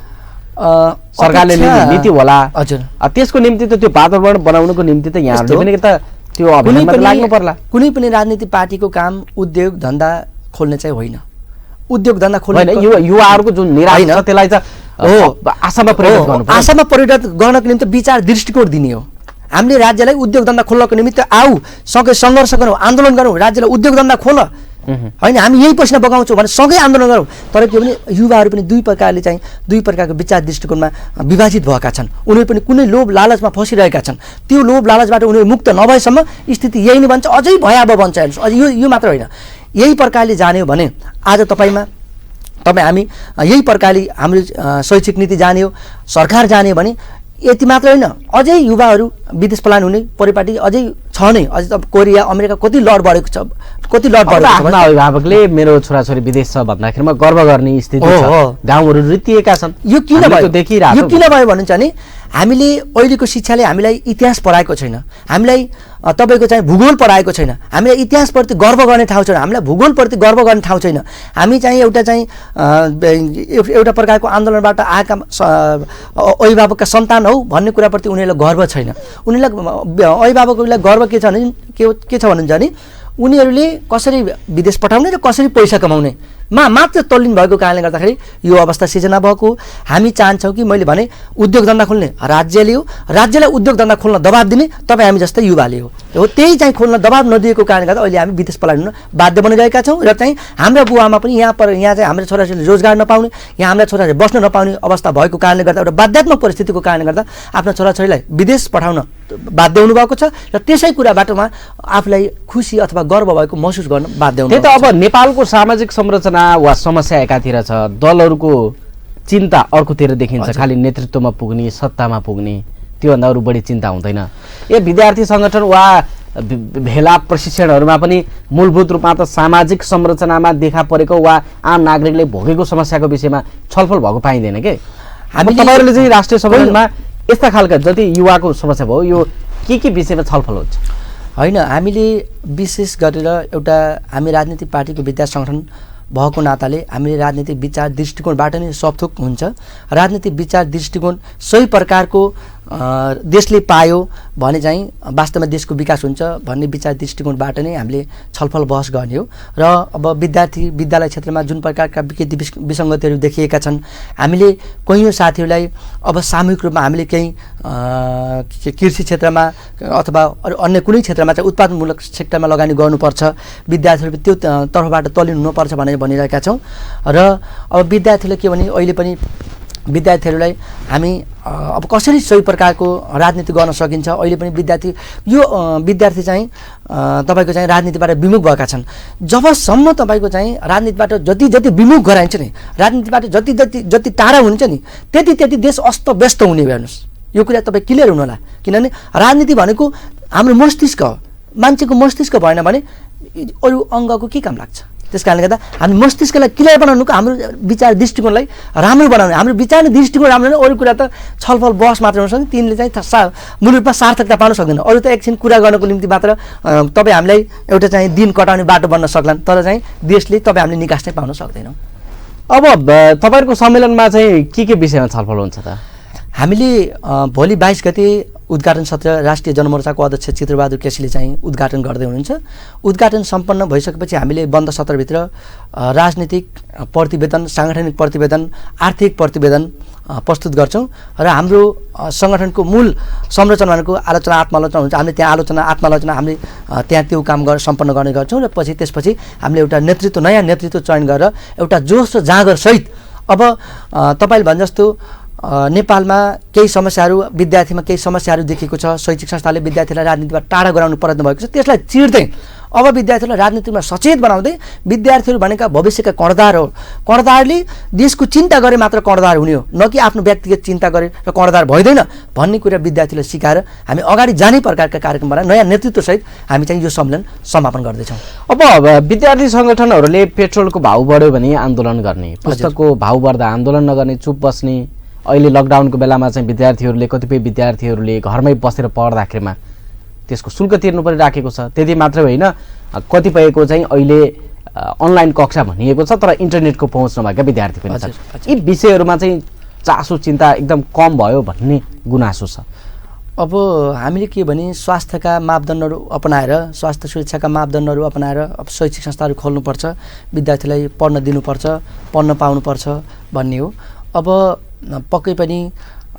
सरकारले लिने नीति होला हजुर त्यसको निम्ति त त्यो वातावरण बनाउनुको निम्ति त यहाँहरूले पनि त त्यो अभियानमा लाग्नु पर्ला। कुनै पनि राजनीतिक पार्टीको काम उद्योग धन्दा खोल्ने चाहिँ होइन। उद्योग धन्दा खोल्ने युवाहरूको जुन निराश छ त्यसलाई चाहिँ आशामा परिणत गर्नु पर्यो। आशामा परिणत गर्नको निम्ति विचार दृष्टिकोण दिने हो। हामीले राज्यलाई उद्योग धन्दा खोल्नको निमित्त आऊ, सँगै सङ्घर्ष गरौँ, आन्दोलन गरौँ, राज्यलाई उद्योग धन्दा खोल होइन, हामी यही पसिना बगाउँछौँ भने सँगै आन्दोलन गरौँ। तर के भने युवाहरू पनि दुई प्रकारको विचार दृष्टिकोणमा विभाजित भएका छन्। उनीहरू पनि कुनै लोभ लालचमा फसिरहेका छन्। त्यो लोभ लालचबाट उनीहरू मुक्त नभएसम्म स्थिति यही नै बन्छ, अझै भयावह बन्छ। हेर्नुहोस्, अझ यो मात्र होइन, यही प्रकारले जाने हो भने आज हामी यही प्रकारले हाम्रो शैक्षिक नीति जाने हो, सरकार जाने हो भने यति मात्र होइन, अझै युवाहरू विदेश पलायन हुने परिपाटी अझै छ नै। अझै त कोरिया अमेरिका कति लड बढेको छ, कति लड बढेको छ। आफ्ना अभिभावकले मेरो छोराछोरी विदेश छ भन्दाखेरिमा गर्व गर्ने स्थिति छ, गाउँहरू रित्तिएका छन्। यो किन भयो भन्नुहुन्छ भने हामीले अहिलेको शिक्षाले हामीलाई इतिहास पढाएको छैन, हामीलाई तपाईँको चाहिँ भूगोल पढाएको छैन, हामीलाई इतिहासप्रति गर्व गर्ने ठाउँ छैन, हामीलाई भूगोलप्रति गर्व गर्ने ठाउँ छैन। हामी चाहिँ एउटा प्रकारको आन्दोलनबाट आएका अभिभावकका सन्तान हौ भन्ने कुराप्रति उनीहरूलाई गर्व छैन। उनीहरूलाई अभिभावकहरूलाई गर्व के छ भन्नुहुन्छ भने उनीहरूले कसरी विदेश पठाउने र कसरी पैसा कमाउनेमा मात्र तल्लीन भएको कारणले गर्दाखेरि यो अवस्था सिर्जना भएको। हामी चाहन्छौँ कि मैले भने उद्योग धन्दा खोल्ने राज्यले हो, राज्यलाई उद्योग धन्दा खोल्न दबाब दिने तपाईँ हामी जस्तै युवाले हो। त्यही चाहिँ खोल्न दबाब नदिएको कारणले गर्दा अहिले हामी विदेश पलायन हुन बाध्य बनिरहेका छौँ। र चाहिँ हाम्रा बुवामा पनि यहाँ चाहिँ हाम्रो छोराछोरीले रोजगार नपाउने, यहाँ हाम्रा छोराछोरी बस्न नपाउने अवस्था भएको कारणले गर्दा एउटा बाध्यात्मक परिस्थितिको कारणले गर्दा आफ्ना छोराछोरीलाई विदेश पठाउन बाध्य हुनुभएको छ। र त्यसै कुराबाटमा आफूलाई खुसी अथवा गर्व भएको महसुस गर्न बाध्य हुनु। त्यही त अब नेपालको सामाजिक संरचना वा समस्या एकातिर छ, दलहरूको चिन्ता अर्कोतिर देखिन्छ। खालि नेतृत्वमा पुग्ने, सत्तामा पुग्ने, त्योभन्दा अरू बढी चिन्ता हुँदैन। विद्यार्थी सङ्गठन वा भेला प्रशिक्षणहरूमा पनि मूलभूत रूपमा त सामाजिक संरचनामा देखा परेको वा आम नागरिकले भोगेको समस्याको विषयमा छलफल भएको पाइँदैन के। तपाईँहरूले चाहिँ राष्ट्रिय सम्मेलनमा यस्ता खालका जति युवाको समस्या भयो यो के विषयमा छलफल हुन्छ? होइन, हामीले विशेष गरेर हामी राजनीतिक पार्टीको विद्यार्थी सङ्गठन भएको नाताले हामीले राजनीतिक विचार दृष्टिकोणबाट नै सबथोक हुन्छ। राजनीतिक विचार दृष्टिकोण सही प्रकारको देशले पायो भने चाहिँ वास्तवमा देशको विकास हुन्छ भन्ने विचार दृष्टिकोणबाट नै हामीले छलफल बहस गर्ने हो। र अब विद्यालय क्षेत्रमा जुन प्रकारका विसङ्गतिहरू देखिएका छन्, हामीले कैयौँ साथीहरूलाई अब सामूहिक रूपमा हामीले केही कृषि क्षेत्रमा अथवा अन्य कुनै क्षेत्रमा चाहिँ उत्पादनमूलक सेक्टरमा लगानी गर्नुपर्छ, विद्यार्थीहरू त्यो तर्फबाट तल्लिनु हुनुपर्छ भनेर भनिरहेका छौँ। र अब विद्यार्थीले के भने अहिले पनि विद्यार्थीहरूलाई हामी अब कसरी सही प्रकारको राजनीति गर्न सकिन्छ, अहिले पनि विद्यार्थी चाहिँ तपाईँको चाहिँ राजनीतिबाट विमुख भएका छन्। जबसम्म तपाईँको चाहिँ राजनीतिबाट जति विमुख गराइन्छ नि, राजनीतिबाट जति टाढा हुन्छ नि, त्यति देश अस्त व्यस्त हुने। हेर्नुहोस्, यो कुरा तपाईँ क्लियर हुनु होला। किनभने राजनीति भनेको हाम्रो मस्तिष्क हो, मान्छेको मस्तिष्क भएन भने अरू अङ्गको के काम लाग्छ। त्यस कारणले गर्दा हामी मस्तिष्कलाई क्लियर बनाउनुको, हाम्रो विचार दृष्टिकोणलाई राम्रो बनाउने, हाम्रो विचार दृष्टिकोण राम्रो नै अरू कुरा त छलफल बहस मात्र हुन सक्छ, तिनले चाहिँ मूल रूपमा सार्थकता पाउन सक्दैन। अरू त एकछिन कुरा गर्नको निम्ति मात्र तपाईँ हामीलाई एउटा चाहिँ दिन कटाउने बाटो बन्न सक्लान्, तर चाहिँ देशले तपाईँ हामीले निकास चाहिँ पाउन सक्दैनौँ। अब तपाईँहरूको सम्मेलनमा चाहिँ के विषयमा छलफल हुन्छ त? हामीले भोलि 22 गते उद्घाटन सत्र राष्ट्रिय जनमोर्चाको अध्यक्ष चित्रबहादुर केसीले चाहिँ उद्घाटन गर्दै हुनुहुन्छ। उद्घाटन सम्पन्न भइसकेपछि हामीले बन्द सत्रभित्र राजनीतिक प्रतिवेदन, साङ्गठनिक प्रतिवेदन, आर्थिक प्रतिवेदन प्रस्तुत गर्छौँ। र हाम्रो सङ्गठनको मूल संरचना भनेको आलोचना आत्मालोचना हुन्छ। हामीले त्यहाँ आलोचना आत्मालोचना हामीले त्यहाँ त्यो काम सम्पन्न गर्ने गर्छौँ। र त्यसपछि हामीले एउटा नयाँ नेतृत्व चयन गरेर एउटा जोस र जाँगर सहित अब तपाईँले भने जस्तो नेपालमा केही समस्याहरू, विद्यार्थीमा केही समस्याहरू देखिएको छ, शैक्षिक संस्थाले विद्यार्थीलाई राजनीतिबाट टाढा गराउनु प्रयत्न भएको छ, त्यसलाई चिर्दै अब विद्यार्थीलाई राजनीतिमा सचेत बनाउँदै विद्यार्थीहरू भनेका भविष्यका कर्णधार हो, कर्णधारले देशको चिन्ता गरे मात्र कर्णधार हुने हो, न कि आफ्नो व्यक्तिगत चिन्ता गरे र कर्णधार भइदैन भन्ने कुरा विद्यार्थीलाई सिकाएर हामी अगाडि जाने प्रकारका कार्यक्रम बनाएर नयाँ नेतृत्वसहित हामी चाहिँ यो सम्मेलन समापन गर्दैछौँ। अब विद्यार्थी सङ्गठनहरूले पेट्रोलको भाउ बढ्यो भने आन्दोलन गर्ने, पुस्तकको भाउ बढ्दा आन्दोलन नगर्ने, चुप बस्ने, अहिले लकडाउनको बेलामा चाहिँ कतिपय विद्यार्थीहरूले घरमै बसेर पढ्दाखेरिमा त्यसको शुल्क तिर्नु परिराखेको छ। त्यति मात्रै होइन, कतिपयको चाहिँ अहिले अनलाइन कक्षा भनिएको छ तर इन्टरनेटको पहुँच नभएका विद्यार्थी पनि छन्। यी विषयहरूमा चाहिँ चासो चिन्ता एकदम कम भयो भन्ने गुनासो छ। अब हामीले के भने स्वास्थ्यका मापदण्डहरू अपनाएर स्वास्थ्य सुरक्षाका मापदण्डहरू अपनाएर अब शैक्षिक संस्थाहरू खोल्नुपर्छ, विद्यार्थीलाई पढ्न दिनुपर्छ, पढ्न पाउनुपर्छ भन्ने हो। अब पक्कै पनि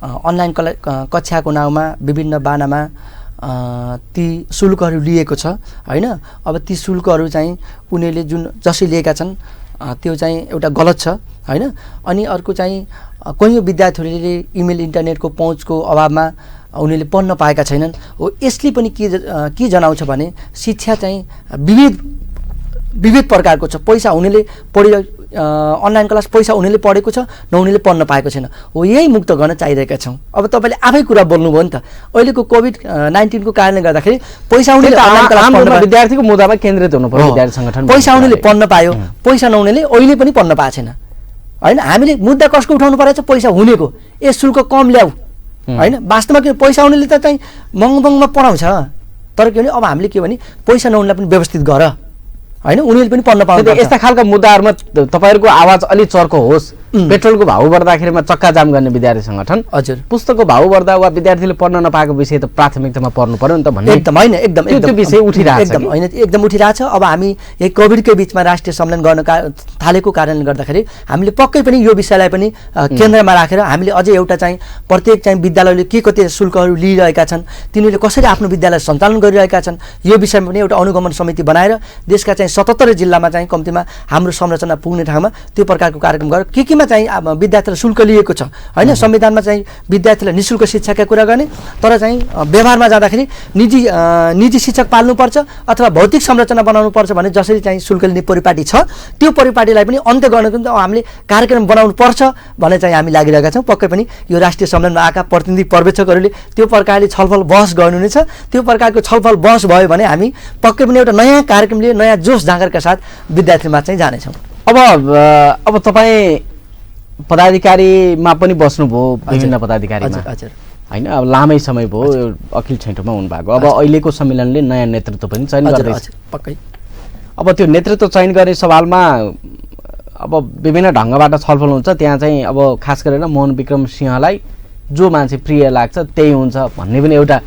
अनलाइन कक्षाको नाउँमा विभिन्न बानामा ती शुल्कहरू लिएको छ होइन। अब ती शुल्कहरू चाहिँ उनीहरूले जसले लिएका छन् त्यो चाहिँ एउटा गलत छ होइन। अनि अर्को चाहिँ कैयौँ विद्यार्थीहरूले इमेल इन्टरनेटको पहुँचको अभावमा उनीहरूले पढ्न पाएका छैनन्। हो यसले पनि के जनाउँछ भने शिक्षा चाहिँ विविध प्रकारको छ। पैसा हुनेले अनलाइन क्लास पैसा हुनेले पढेको छ, नहुनेले पढ्न पाएको छैन। हो यही मुक्त गर्न चाहिरहेका छौँ। अब तपाईँले आफै कुरा बोल्नुभयो नि त, अहिलेको कोभिड-19 को कारणले गर्दाखेरि पैसा हुनेले अनलाइन क्लास पढ्न, विद्यार्थीको मुद्दामा केन्द्रित हुनु पर्यो। विद्यार्थी संगठन पैसा हुनेले पढ्न पायो, पैसा नहुनेले अहिले पनि पढ्न पाएको छैन होइन। हामीले मुद्दा कसको उठाउनु परेको छ? पैसा हुनेको। ए शुल्क कम ल्याऊ होइन। वास्तवमा के पैसा हुनेले त चाहिँ महँगोमा पढाउँछ, तर के भने अब हामीले के भने पैसा नहुनेलाई पनि व्यवस्थित गर होइन, उनीहरूले पनि पढ्न पाउँछ। यस्ता खालका मुद्दाहरूमा तपाईँहरूको आवाज अलि चर्को होस्। पेट्रोलको भाउ बढ्दाखेरिमा चक्का जाम गर्ने विद्यार्थी संगठन, हजुर पुस्तकको भाउ बढ्दा वा विद्यार्थीले पढ्न नपाएको विषय त प्राथमिकतामा पर्नु पर्यो नि त भन्ने एकदम होइन, एकदम त्यो विषय उठिरहेछ एकदम होइन, एकदम उठिरहेछ। अब हामी यही कोभिडकै बिचमा राष्ट्रिय सम्मेलन गर्न थालेको कारणले गर्दाखेरि हामीले पक्कै पनि यो विषयलाई पनि केन्द्रमा राखेर हामीले अझै एउटा चाहिँ प्रत्येक चाहिँ विद्यालयले के कति शुल्कहरू लिइरहेका छन्, तिनीहरूले कसरी आफ्नो विद्यालय सञ्चालन गरिरहेका छन्, यो विषयमा पनि एउटा अनुगमन समिति बनाएर देशका चाहिँ 77 जिल्लामा चाहिँ कम्तीमा हाम्रो संरचना पुग्ने ठाउँमा त्यो प्रकारको कार्यक्रम गरेर केमा चाहिँ विद्यार्थीलाई शुल्क लिएको छ होइन। संविधानमा चाहिँ विद्यार्थीलाई निःशुल्क शिक्षाका कुरा गर्ने, तर चाहिँ व्यवहारमा जाँदाखेरि निजी शिक्षक पाल्नुपर्छ अथवा भौतिक संरचना बनाउनुपर्छ भने जसरी चाहिँ शुल्क लिने परिपाटी छ त्यो परिपाटीलाई पनि अन्त्य गर्नको निम्ति हामीले कार्यक्रम बनाउनु पर्छ भन्ने चाहिँ हामी लागिरहेका छौँ। पक्कै पनि यो राष्ट्रिय सम्मेलनमा आएका प्रतिनिधि पर्यवेक्षकहरूले त्यो प्रकारले छलफल बहस गर्नुहुनेछ। त्यो प्रकारको छलफल बहस भयो भने हामी पक्कै पनि एउटा नयाँ कार्यक्रम लिए नयाँ जोस जाँगरका साथ विद्यार्थीमा चाहिँ जानेछौँ। अब तपाईँ पदाधिकारीमा पनि बस्नुभयो, विभिन्न पदाधिकारीमा होइन, अब लामै समय भयो अखिल छैठौँमा हुनुभएको। अब अहिलेको सम्मेलनले नयाँ नेतृत्व पनि चयन गर्दैछ। पक्कै अब त्यो नेतृत्व चयन गर्ने सवालमा अब विभिन्न ढङ्गबाट छलफल हुन्छ। त्यहाँ चाहिँ अब खास गरेर मोहन विक्रम सिंहलाई जो मान्छे प्रिय लाग्छ त्यही हुन्छ भन्ने पनि एउटा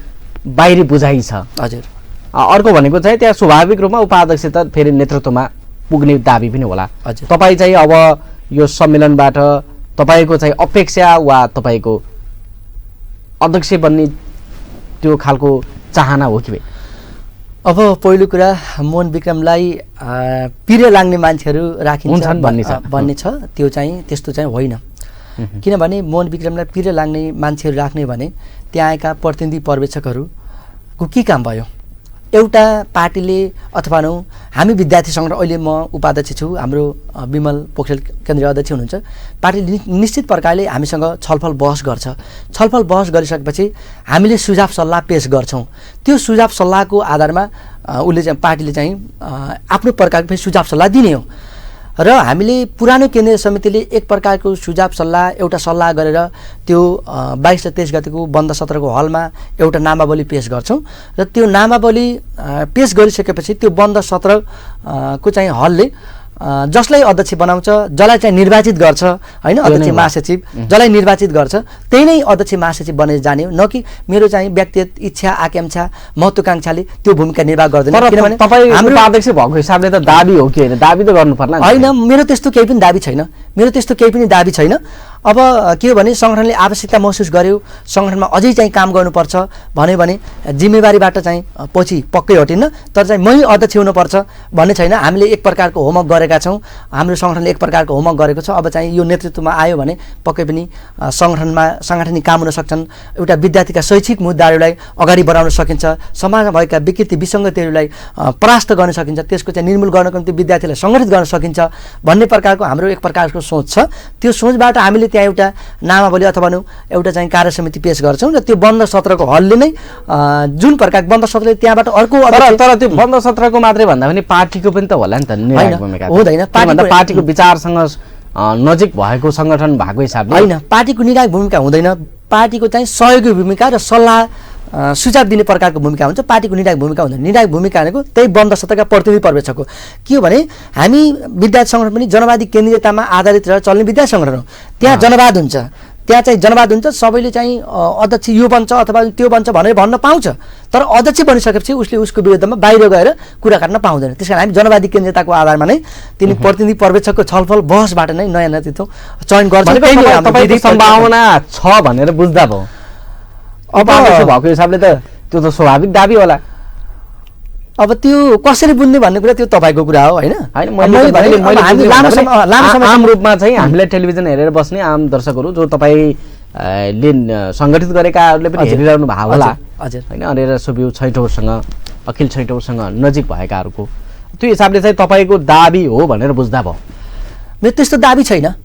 बाहिरी बुझाइ छ। हजुर अर्को भनेको चाहिँ त्यहाँ स्वाभाविक रूपमा उपाध्यक्ष त फेरि नेतृत्वमा पुग्ने दाबी पनि होला। तपाईँ चाहिँ अब यो सम्मेलनबाट तपाईँको चाहिँ अपेक्षा वा तपाईँको अध्यक्ष बन्ने त्यो खालको चाहना हो कि भाइ? अब पहिलो कुरा मोहन विक्रमलाई पिरे लाग्ने मान्छेहरू राखिन्छ भन्ने छ, त्यो चाहिँ त्यस्तो चाहिँ होइन। किनभने मोहन विक्रमलाई पिरे लाग्ने मान्छेहरू राख्ने भने त्यहाँ आएका प्रतिनिधि पर्यवेक्षकहरूको के काम भयो? एउटा पार्टीले अथवा हामी विद्यार्थी सङ्गठन, अहिले म उपाध्यक्ष छु, हाम्रो विमल पोखरेल केन्द्रीय अध्यक्ष हुनुहुन्छ, पार्टीले निश्चित प्रकारले हामीसँग छलफल बहस गर्छ। छलफल बहस गरिसकेपछि हामीले सुझाव सल्लाह पेश गर्छौँ। त्यो सुझाव सल्लाहको आधारमा उसले चाहिँ पार्टीले चाहिँ आफ्नो प्रकारको फेरि सुझाव सल्लाह दिने हो र हामीले पुरानो केन्द्रीय समितिले एक प्रकारको सुझाव सल्लाह एउटा सल्लाह गरेर त्यो 22 र 23 गतिको बन्द सत्रको हलमा एउटा नामावली पेश गर्छौँ र त्यो नामावली पेश गरिसकेपछि त्यो बन्द सत्रको चाहिँ हलले जसलाई अध्यक्ष बनाउँछ, जसलाई चाहिँ निर्वाचित गर्छ होइन, अध्यक्ष महासचिव जसलाई निर्वाचित गर्छ त्यही नै अध्यक्ष महासचिव बनेर जाने हो, न कि मेरो चाहिँ व्यक्तिगत इच्छा आकांक्षा महत्त्वाकांक्षाले त्यो भूमिका निर्वाह गर्दैन। किनभने हाम्रो अध्यक्ष भएको हिसाबले त दाबी हो कि होइन? दाबी त गर्नु पर्ला होइन। मेरो त्यस्तो केही पनि दाबी छैन, मेरो त्यस्तो केही पनि दाबी छैन। अब के हो भने सङ्गठनले आवश्यकता महसुस गर्यो, सङ्गठनमा अझै चाहिँ काम गर्नुपर्छ भन्यो भने जिम्मेवारीबाट चाहिँ पछि पक्कै हटिन्न, तर चाहिँ मै अध्यक्ष हुनुपर्छ भन्ने छैन। हामीले एक प्रकारको होमवर्क गरेका छौँ, हाम्रो सङ्गठनले एक प्रकारको होमवर्क गरेको छ। अब चाहिँ यो नेतृत्वमा आयो भने पक्कै पनि साङ्गठनिक काम हुन सक्छन्, एउटा विद्यार्थीका शैक्षिक मुद्दाहरूलाई अगाडि बढाउन सकिन्छ, समाजमा भएका विकृति विसङ्गतिहरूलाई परास्त गर्न सकिन्छ, त्यसको चाहिँ निर्मूल गर्नको निम्ति विद्यार्थीलाई सङ्गठित गर्न सकिन्छ भन्ने प्रकारको हाम्रो एक प्रकारको सोच छ। त्यो सोचबाट हामीले त्यहाँ एउटा नामावली अथवा एउटा चाहिँ कार्य समिति पेश गर्छौँ र त्यो बन्द सत्रको हलले नै जुन प्रकारको बन्द सत्रले त्यहाँबाट अर्को तर त्यो बन्द सत्रको मात्रै भन्दा पनि पार्टीको पनि त होला नि त निर्णायक भूमिका हुँदैन। पार्टीको विचारसँग नजिक भएको सङ्गठन भएको हिसाबले होइन, पार्टीको निर्णायक भूमिका हुँदैन। पार्टीको चाहिँ सहयोगी भूमिका र सल्लाह सुझाव दिने प्रकारको भूमिका हुन्छ, पार्टीको निर्णायक भूमिका हुँदैन। निर्णायक भूमिका भनेको त्यही बन्द सत्रका प्रतिनिधि पर्यवेक्षक हो। के हो भने हामी विद्यार्थी सङ्गठन पनि जनवादी केन्द्रीयतामा आधारित रहेर चल्ने विद्यार्थी सङ्गठन हो। त्यहाँ जनवाद हुन्छ, त्यहाँ चाहिँ जनवाद हुन्छ, सबैले चाहिँ अध्यक्ष यो बन्छ अथवा त्यो बन्छ भनेर भन्न पाउँछ, तर अध्यक्ष बनिसकेपछि उसले उसको विरुद्धमा बाहिर गएर कुरा काट्न पाउँदैन। त्यसकारण हामी जनवादी केन्द्रीयताको आधारमा नै तिनी प्रतिनिधि पर्यवेक्षकको छलफल बहसबाट नै नयाँ नेतृत्व चयन गर्छ। तपाईँको सम्भावना छ भनेर बुझ्दा भयो। अब भएको हिसाबले त त्यो त स्वाभाविक दाबी होला। अब त्यो कसरी बुझ्ने भन्ने कुरा त्यो तपाईँको कुरा हो होइन। आम रूपमा चाहिँ हामीलाई टेलिभिजन हेरेर बस्ने आम दर्शकहरू जो तपाईँले सङ्गठित गरेकाहरूले पनि हेरिरहनु भएको होला होइन। अनिरा सुब्यू छैटौरसँग, अखिल छैटौरसँग नजिक भएकाहरूको त्यो हिसाबले चाहिँ तपाईँको दाबी हो भनेर बुझ्दा भयो। मेरो त्यस्तो दाबी छैन,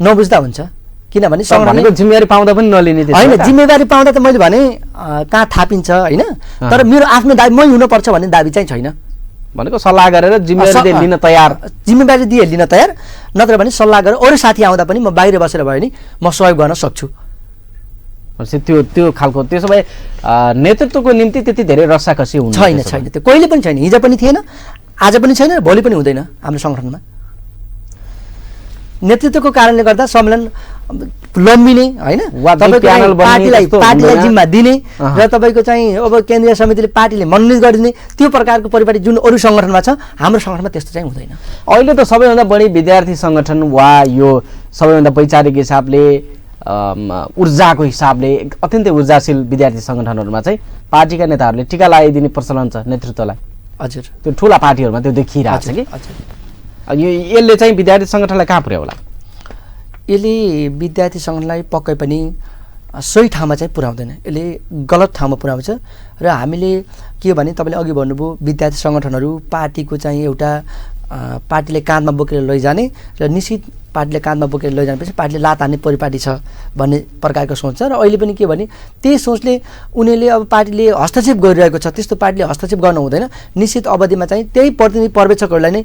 नबुझ्दा हुन्छ। किनभने सङ्गठनको जिम्मेवारी पाउँदा पनि नलिने होइन। जिम्मेवारी पाउँदा त मैले भने कहाँ थापिन्छ होइन, तर मेरो आफ्नो दाबी मै हुनुपर्छ भन्ने दाबी चाहिँ छैन। भनेको सल्लाह गरेर जिम्मेवारी लिन तयार, जिम्मेवारी दिए लिन तयार, नत्र भने सल्लाह गरेर अरू साथी आउँदा पनि म बाहिर बसेर भयो नि म सहयोग गर्न सक्छु। त्यो खालको। त्यसो भए नेतृत्वको निम्ति त्यति धेरै रस्साकसी हुनु छैन। त्यो कहिले पनि छैन, हिजो पनि थिएन, आज पनि छैन, भोलि पनि हुँदैन हाम्रो सङ्गठनमा। नेतृत्वको कारणले गर्दा सम्मेलन लम्बिने होइन, पार्टीलाई जिम्मा दिने र तपाईँको चाहिँ अब केन्द्रीय समितिले पार्टीले मनोनित गरिदिने त्यो प्रकारको परिपाटी जुन अरू सङ्गठनमा छ, हाम्रो सङ्गठनमा त्यस्तो चाहिँ हुँदैन। अहिले त सबैभन्दा बढी विद्यार्थी सङ्गठन वा यो सबैभन्दा वैचारिक हिसाबले ऊर्जाको हिसाबले अत्यन्तै ऊर्जाशील विद्यार्थी सङ्गठनहरूमा चाहिँ पार्टीका नेताहरूले टिका लगाइदिने प्रचलन छ नेतृत्वलाई। हजुर, त्यो ठुला पार्टीहरूमा त्यो देखिरहेको छ कि। यसले चाहिँ विद्यार्थी सङ्गठनलाई कहाँ पुर्याउला? यसले विद्यार्थी सङ्गठनलाई पक्कै पनि सही ठाउँमा चाहिँ पुर्याउँदैन, यसले गलत ठाउँमा पुर्याउँछ। र हामीले के भने तपाईँले अघि भन्नुभयो विद्यार्थी सङ्गठनहरू पार्टीको चाहिँ एउटा पार्टीले काँधमा बोकेर लैजाने र निश्चित पार्टीले काँधमा बोकेर लैजानेपछि पार्टीले लात हान्ने परिपाटी छ भन्ने प्रकारको सोच छ। र अहिले पनि के भने त्यही सोचले उनीहरूले अब पार्टीले हस्तक्षेप गरिरहेको छ, त्यस्तो पार्टीले हस्तक्षेप गर्नु हुँदैन। निश्चित अवधिमा चाहिँ त्यही प्रतिनिधि पर्यवेक्षकहरूलाई नै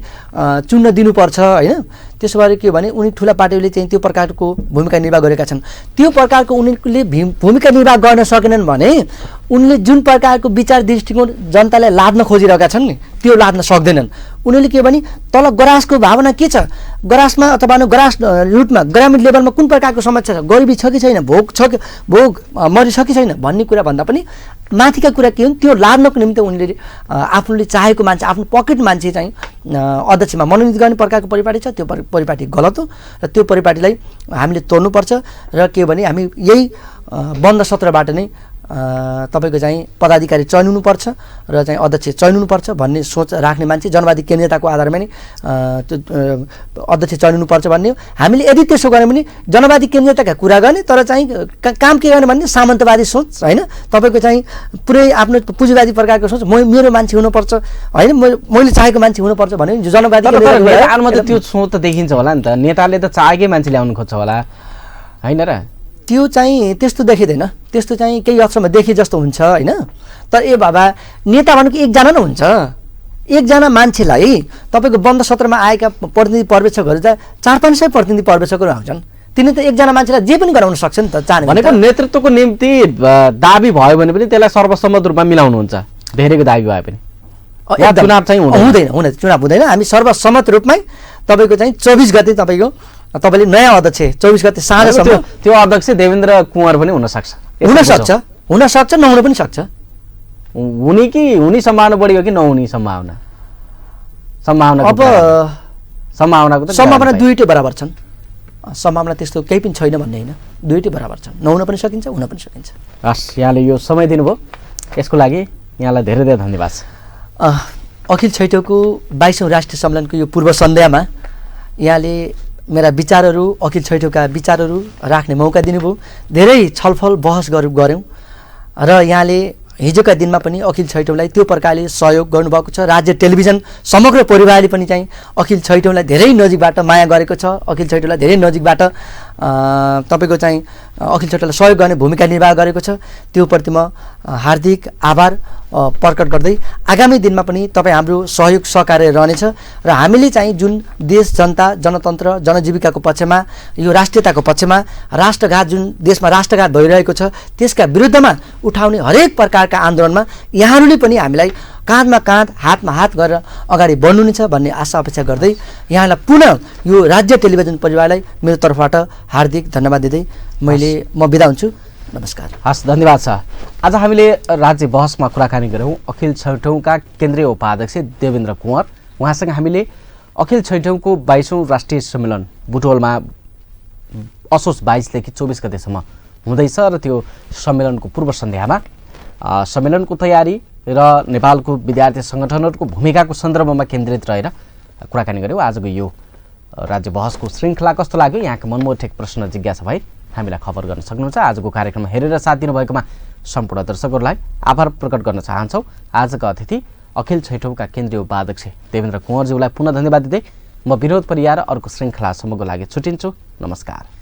चुन्न दिनुपर्छ होइन। त्यसो भएर के भने उनी ठुला पार्टीहरूले चाहिँ त्यो प्रकारको भूमिका निर्वाह गरेका छन्। त्यो प्रकारको उनीहरूले भूमिका निर्वाह गर्न सकेनन् भने उनले जुन प्रकारको विचार दृष्टिकोण जनतालाई लाद्न खोजिरहेका छन् नि त्यो लाद्न सक्दैनन्। उनीहरूले के भने तल गरासको भावना के छ, गरासमा अथवा गरास रुटमा ग्रामीण लेभलमा कुन प्रकारको समस्या छ, गरिबी छ कि छैन, भोग मरि छ कि छैन भन्ने कुरा भन्दा पनि माथिका कुरा के हुन् त्यो लाद्नको निम्ति उनले आफूले चाहेको मान्छे, आफ्नो पकेट मान्छे चाहिँ अध्यक्षमा मनोनित गर्ने प्रकारको परिपाटी छ। त्यो परिपाटी गलत हो र त्यो परिपाटीलाई हामीले तोड्नुपर्छ। र के भने हामी यही बन्द सत्रबाट नै तपाईँको चाहिँ पदाधिकारी चयन हुनुपर्छ र चाहिँ अध्यक्ष चयन हुनुपर्छ भन्ने सोच राख्ने मान्छे जनवादी केन्द्रीयताको आधारमा नै अध्यक्ष चयन हुनुपर्छ भन्ने हो। हामीले यदि त्यसो गऱ्यौँ भने जनवादी केन्द्रीयताका कुरा गर्ने तर चाहिँ काम के गर्ने भन्ने सामन्तवादी सोच होइन, तपाईँको चाहिँ पुरै आफ्नो पुँजीवादी प्रकारको सोच, मेरो मान्छे हुनुपर्छ होइन, मैले चाहेको मान्छे हुनुपर्छ भने जनवादी नेताहरूमा त त्यो सोच त देखिन्छ होला नि त। नेताले त चाहेकै मान्छे ल्याउनु खोज्छ होला होइन र? त्यो चाहिँ त्यस्तो देखिँदैन, त्यस्तो चाहिँ केही हदसम्म देखे जस्तो हुन्छ होइन। तर ए बाबा नेता भनेको एकजना नै हुन्छ, एकजना मान्छेलाई तपाईँको बन्द सत्रमा आएका प्रतिनिधि पर्यवेक्षकहरू त 400-500 प्रतिनिधि पर्यवेक्षकहरू आउँछन्, तिनीले त एकजना मान्छेलाई जे पनि गराउन सक्छ नि त। चाहने भनेको नेतृत्वको निम्ति दाबी भयो भने पनि त्यसलाई सर्वसम्मत रूपमा मिलाउनुहुन्छ, धेरैको दाबी भए पनि चुनाव चाहिँ हुँदैन, चुनाव हुँदैन। हामी सर्वसम्मत रूपमै तपाईँको चाहिँ 24 गते तपाईँले नयाँ अध्यक्ष 24 गते साँझसम्म त्यो अध्यक्ष देवेन्द्र कुँवर पनि हुनसक्छ, नहुन पनि सक्छ। हुने कि हुने सम्भावना बढी हो कि नहुने सम्भावना? अब सम्भावना दुईटै बराबर छन्, सम्भावना त्यस्तो केही पनि छैन भन्ने होइन, दुईटै बराबर छन्, नहुन पनि सकिन्छ, हुन पनि सकिन्छ। हस्, यहाँले यो समय दिनुभयो यसको लागि यहाँलाई धेरै धेरै धन्यवाद छ। अखिल छैटौको 22औं राष्ट्रिय सम्मेलनको यो पूर्व सन्ध्यामा यहाँले मेरा विचारहरू, अखिल छैटौका विचारहरू राख्ने मौका दिनुभयो। धेरै छलफल बहस गऱ्यौँ र यहाँले हिजोका दिनमा पनि अखिल छैटौलाई त्यो प्रकारले सहयोग गर्नुभएको छ। राज्य टेलिभिजन समग्र परिवारले पनि चाहिँ अखिल छैटौलाई धेरै नजिकबाट माया गरेको छ, अखिल छैटौलाई धेरै नजिकबाट तपाईँको चाहिँ अखिल छैटौलाई सहयोग गर्ने भूमिका निर्वाह गरेको छ। त्यो प्रति म हार्दिक आभार प्रकट गर्दै आगामी दिनमा पनि तपाईँ हाम्रो सहयोग सहकार्य रहनेछ र हामीले चाहिँ जुन देश, जनता, जनतन्त्र, जनजीविकाको पक्षमा, यो राष्ट्रियताको पक्षमा, राष्ट्रघात जुन देशमा राष्ट्रघात भइरहेको छ त्यसका विरुद्धमा उठाउने हरेक प्रकारका आन्दोलनमा यहाँहरूले पनि हामीलाई काँधमा काँध हातमा हात गरेर अगाडि बढ्नु छ भन्ने आशा अपेक्षा गर्दै यहाँलाई पुनः यो राज्य टेलिभिजन परिवारलाई मेरो तर्फबाट हार्दिक धन्यवाद दिँदै म बिदा हुन्छु। नमस्कार। हस्, धन्यवाद छ। आज हामीले राज्य बहसमा कुराकानी गऱ्यौँ अखिल छैठौँका केन्द्रीय उपाध्यक्ष देवेन्द्र कुँवर। उहाँसँग हामीले अखिल छैठौँको 22औं राष्ट्रिय सम्मेलन बुटवलमा असोज 22देखि 24 गतेसम्म हुँदैछ र त्यो सम्मेलनको पूर्व सन्ध्यामा सम्मेलनको तयारी र नेपालको विद्यार्थी सङ्गठनहरूको भूमिकाको सन्दर्भमा केन्द्रित रहेर कुराकानी गऱ्यौँ। आजको यो राज्य बहसको श्रृङ्खला कस्तो लाग्यो? यहाँका मनमोहक प्रश्न जिज्ञासा भए हामीलाई खबर गर्न सक्नुहुन्छ। आजको कार्यक्रम हेरेर साथ दिनुभएकोमा सम्पूर्ण दर्शकहरूलाई आभार प्रकट गर्न चाहन्छौँ। आजका अतिथि अखिल छैठौँका केन्द्रीय उपाध्यक्ष देवेन्द्र कुँवरज्यूलाई पुनः धन्यवाद दिँदै म विनोद परियार अर्को श्रृङ्खलासम्मको लागि छुटिन्छु। नमस्कार।